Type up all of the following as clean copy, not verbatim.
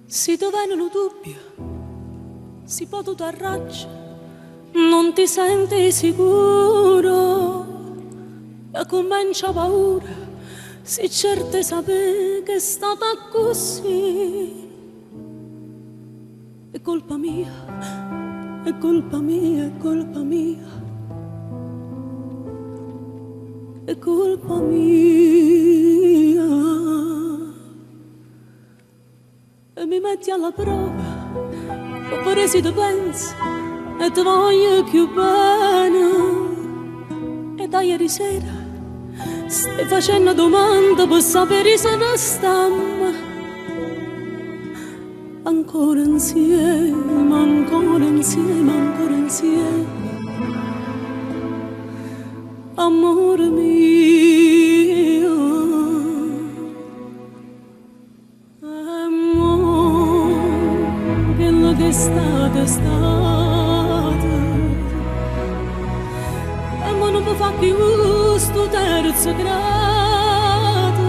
Se ti vengono dubbi, si può tu t'arraccia, non ti senti sicuro, e comincia paura, se certe sapere che è stata così. È colpa mia, è colpa mia, è colpa mia, è colpa mia. E mi metti alla prova, oppure se ti pensi e ti voglio più bene. E da ieri sera stai facendo domande per sapere se ne stiamo ancora insieme, ancora insieme, ancora insieme. Amore mio, quello che è stato è stato, e ma non mi fa più sto terzo grado.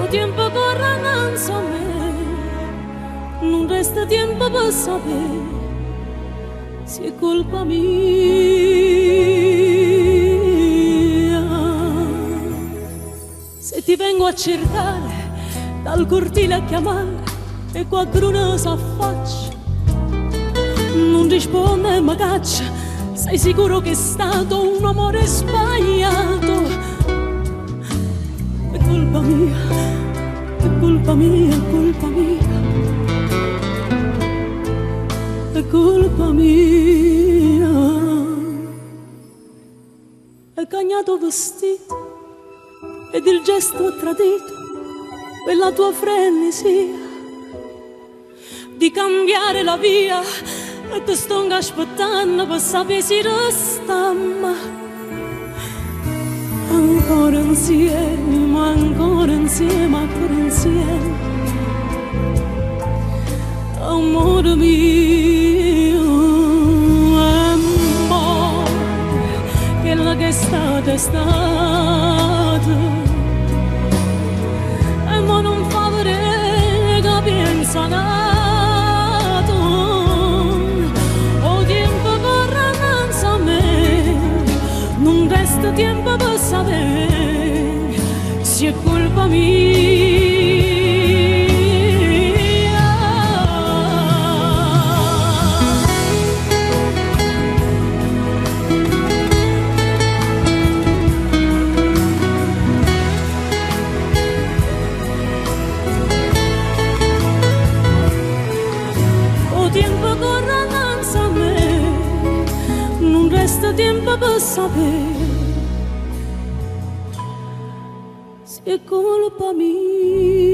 Il tempo corre innanzi a me, non resta tempo per sapere se è colpa mia. Se ti vengo a cercare dal cortile a chiamare e qualcuno si affaccia, non risponde e mi caccia, sei sicuro che è stato un amore sbagliato. È colpa mia, è colpa mia, è colpa mia, è colpa mia. È cagnato vestito ed il gesto ha tradito quella tua frenesia di cambiare la via, e ti sto aspettando per sapere se restiamo ancora insieme, ancora insieme, ancora insieme. Amore mio, amore, quello che è stato, e ma non fa vedere che pensa nato. O tempo corre innanzi a me, non resta tempo per sapere se è colpa mia. Tempo per sapere se è colpa mia.